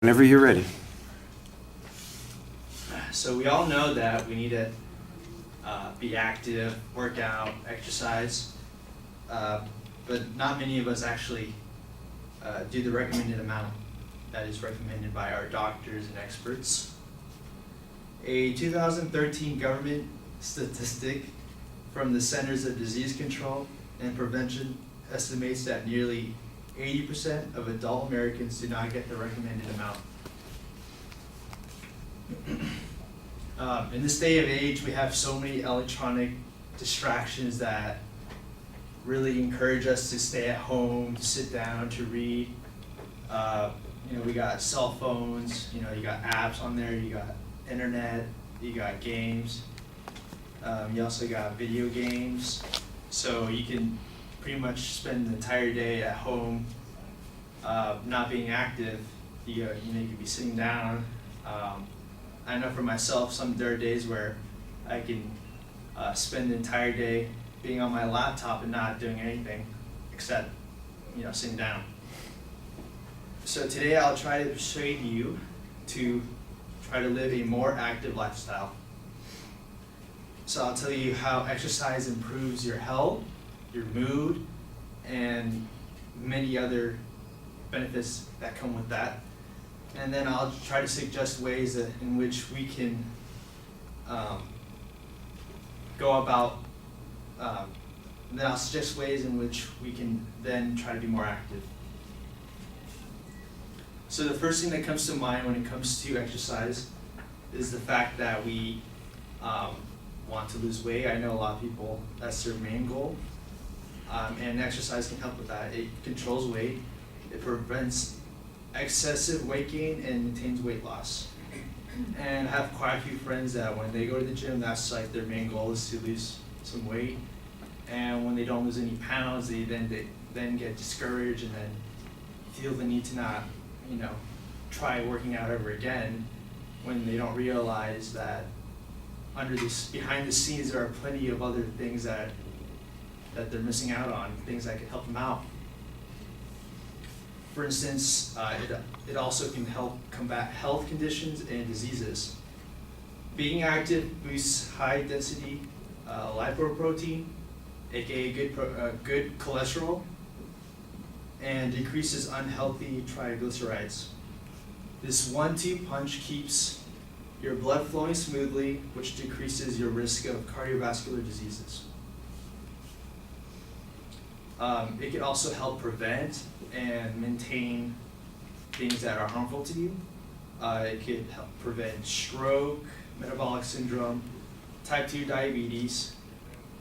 Whenever you're ready. So we all know that we need to be active, work out, exercise, but not many of us actually do the recommended amount that is recommended by our doctors and experts. A 2013 government statistic from the Centers of Disease Control and Prevention estimates that nearly 80% of adult Americans do not get the recommended amount. In this day of age, we have so many electronic distractions that really encourage us to stay at home, to sit down, to read. We got cell phones, you got apps on there, you got internet, you got games. You also got video games. So you can pretty much spend the entire day at home, not being active. You could be sitting down. I know for myself, there are days where I can spend the entire day being on my laptop and not doing anything except, sitting down. So today I'll try to persuade you to try to live a more active lifestyle. So I'll tell you how exercise improves your health, your mood, and many other benefits that come with that. And then I'll try to suggest ways in which we can go about, then I'll suggest ways in which we can then try to be more active. So the first thing that comes to mind when it comes to exercise is the fact that we want to lose weight. I know a lot of people, that's their main goal. And exercise can help with that. It controls weight, it prevents excessive weight gain, and maintains weight loss. And I have quite a few friends that when they go to the gym, that's like their main goal is to lose some weight. And when they don't lose any pounds, they then get discouraged and then feel the need to not, try working out ever again, when they don't realize that behind the scenes there are plenty of other things that they're missing out on, things that could help them out. For instance, it also can help combat health conditions and diseases. Being active boosts high-density lipoprotein, aka good cholesterol, and decreases unhealthy triglycerides. This 1-2 punch keeps your blood flowing smoothly, which decreases your risk of cardiovascular diseases. It can also help prevent and maintain things that are harmful to you. It could help prevent stroke, metabolic syndrome, type 2 diabetes,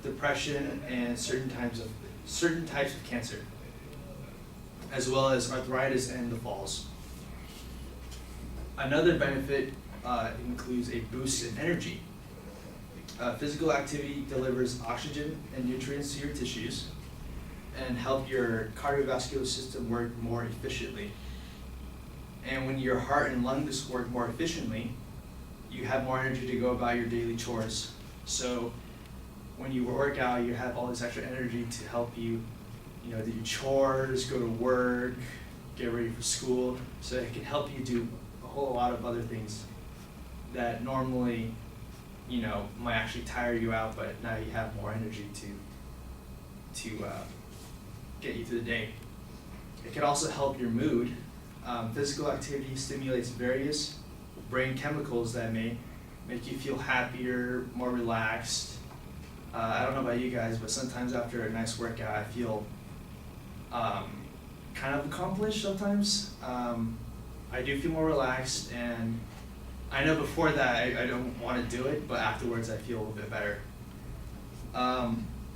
depression, and certain types of cancer, as well as arthritis and the falls. Another benefit includes a boost in energy. Physical activity delivers oxygen and nutrients to your tissues and help your cardiovascular system work more efficiently. And when your heart and lungs work more efficiently, you have more energy to go about your daily chores. So when you work out, you have all this extra energy to help you, do your chores, go to work, get ready for school. So it can help you do a whole lot of other things that normally, might actually tire you out, but now you have more energy to get you through the day. It can also help your mood. Physical activity stimulates various brain chemicals that may make you feel happier, more relaxed. I don't know about you guys, but sometimes after a nice workout, I feel kind of accomplished sometimes. I do feel more relaxed, and I know before that I don't want to do it, but afterwards I feel a little bit better.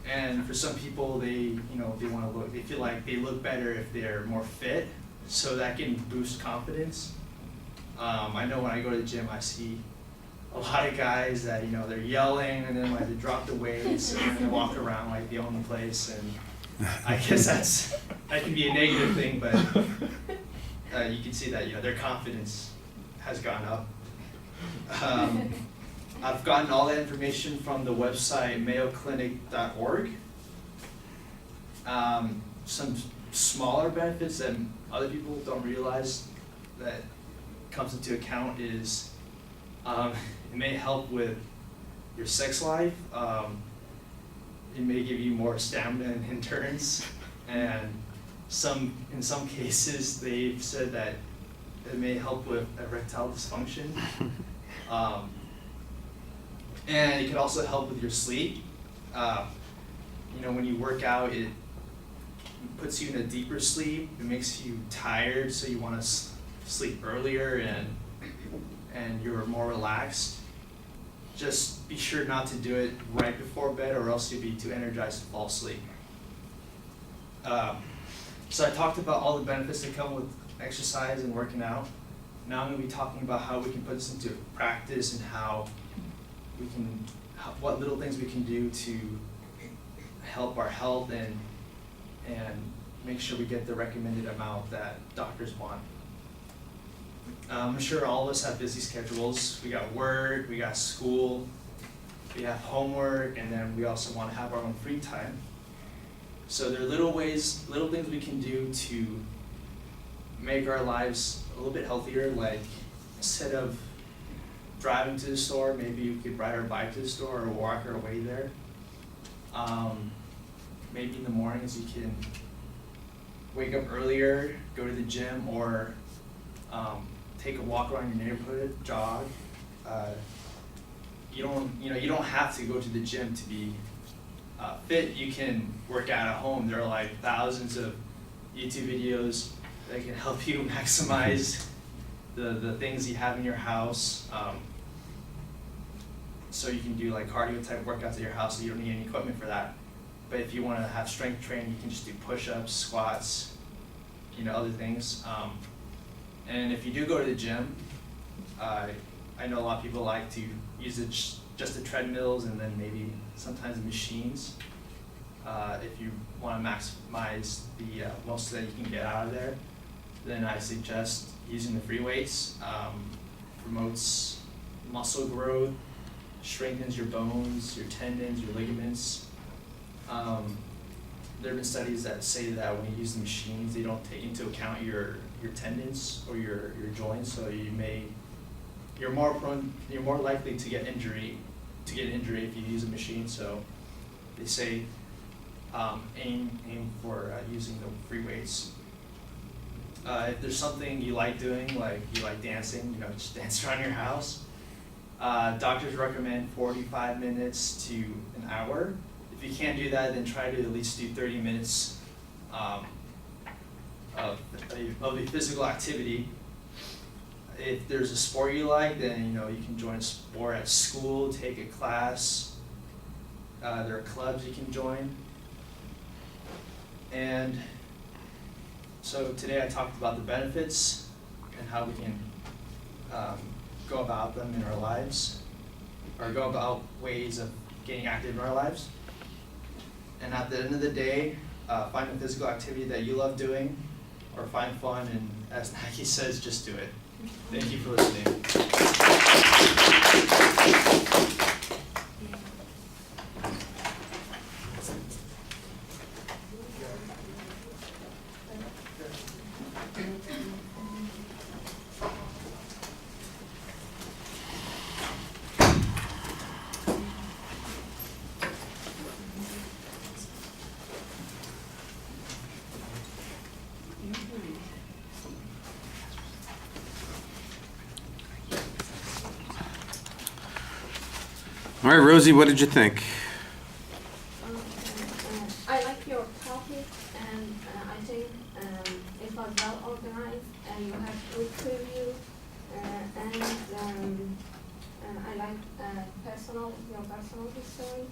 And for some people, they feel like they look better if they're more fit, so that can boost confidence. I know when I go to the gym, I see a lot of guys that, they're yelling, and then they drop the weights, and then they walk around like they own the place, and I guess that can be a negative thing, but you can see that, their confidence has gone up. I've gotten all that information from the website mayoclinic.org. Some smaller benefits that other people don't realize that comes into account is it may help with your sex life. It may give you more stamina and endurance, and in some cases they've said that it may help with erectile dysfunction. And it can also help with your sleep. When you work out, it puts you in a deeper sleep. It makes you tired, so you want to sleep earlier and you're more relaxed. Just be sure not to do it right before bed, or else you'll be too energized to fall asleep. So I talked about all the benefits that come with exercise and working out. Now I'm going to be talking about how we can put this into practice and what little things we can do to help our health and make sure we get the recommended amount that doctors want. I'm sure all of us have busy schedules. We got work, we got school, we have homework, and then we also want to have our own free time. So there are little things we can do to make our lives a little bit healthier, like instead of driving to the store, maybe you could ride our bike to the store or walk our way there. Maybe in the mornings you can wake up earlier, go to the gym, or take a walk around your neighborhood, jog. You don't have to go to the gym to be fit. You can work out at home. There are like thousands of YouTube videos that can help you maximize the things you have in your house. So you can do like cardio type workouts at your house, so you don't need any equipment for that. But if you want to have strength training, you can just do push-ups, squats, other things. And if you do go to the gym, I know a lot of people like to use just the treadmills and then maybe sometimes the machines. If you want to maximize the most that you can get out of there, then I suggest using the free weights. Promotes muscle growth, strengthens your bones, your tendons, your ligaments. There have been studies that say that when you use the machines, they don't take into account your tendons or your joints, so you're more likely to get injury if you use a machine. So they say aim for using the free weights. If there's something you like doing, like you like dancing, just dance around your house. Doctors recommend 45 minutes to an hour. If you can't do that, then try to at least do 30 minutes of a physical activity. If there's a sport you like, then you can join a sport at school, take a class. There are clubs you can join. And so today I talked about the benefits and how we can go about them in our lives, or go about ways of getting active in our lives. And at the end of the day, find a physical activity that you love doing, or find fun, and as Nike says, just do it. Thank you for listening. All right, Rosie, what did you think? I like your topic, and I think it was well organized, and you have good preview, and I like your personal history.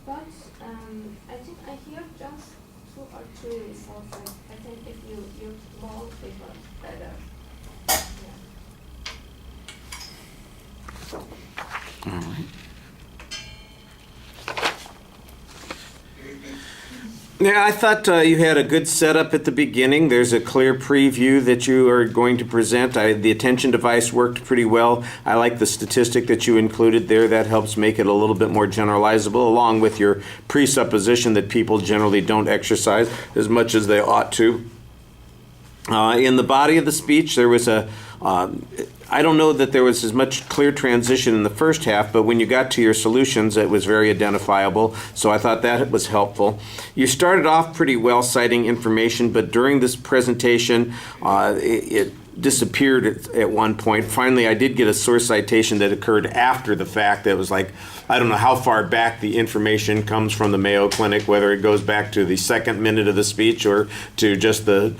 But I think I hear just 2 or 3 resources. I think if you use more, it was better. Yeah. All right. Yeah, I thought you had a good setup at the beginning. There's a clear preview that you are going to present. The attention device worked pretty well. I like the statistic that you included there. That helps make it a little bit more generalizable, along with your presupposition that people generally don't exercise as much as they ought to. In the body of the speech, there was a I don't know that there was as much clear transition in the first half, but when you got to your solutions, it was very identifiable, so I thought that was helpful. You started off pretty well citing information, but during this presentation, it disappeared at one point. Finally, I did get a source citation that occurred after the fact that was like, I don't know how far back the information comes from the Mayo Clinic, whether it goes back to the second minute of the speech or to just the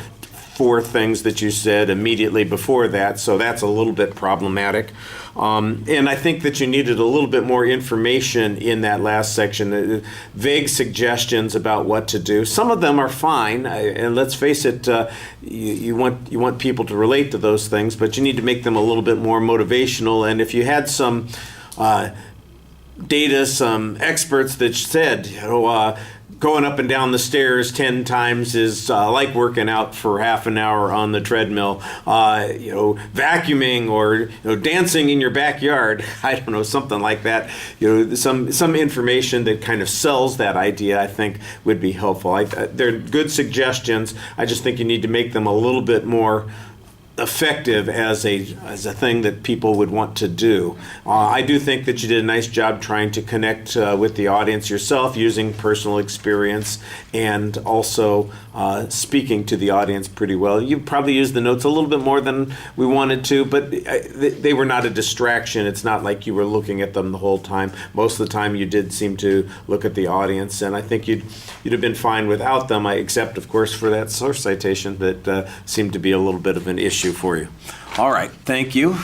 4 things that you said immediately before that, so that's a little bit problematic. And I think that you needed a little bit more information in that last section, vague suggestions about what to do. Some of them are fine, and let's face it, you want people to relate to those things, but you need to make them a little bit more motivational. And if you had some data, some experts that said, going up and down the stairs 10 times is like working out for half an hour on the treadmill. Vacuuming or dancing in your backyard. I don't know, something like that. Some information that kind of sells that idea, I think, would be helpful. They're good suggestions. I just think you need to make them a little bit more effective as a thing that people would want to do. I do think that you did a nice job trying to connect with the audience yourself using personal experience and also speaking to the audience pretty well. You probably used the notes a little bit more than we wanted to, but they were not a distraction. It's not like you were looking at them the whole time. Most of the time you did seem to look at the audience, and I think you'd have been fine without them, except of course for that source citation that seemed to be a little bit of an issue for you. All right, thank you.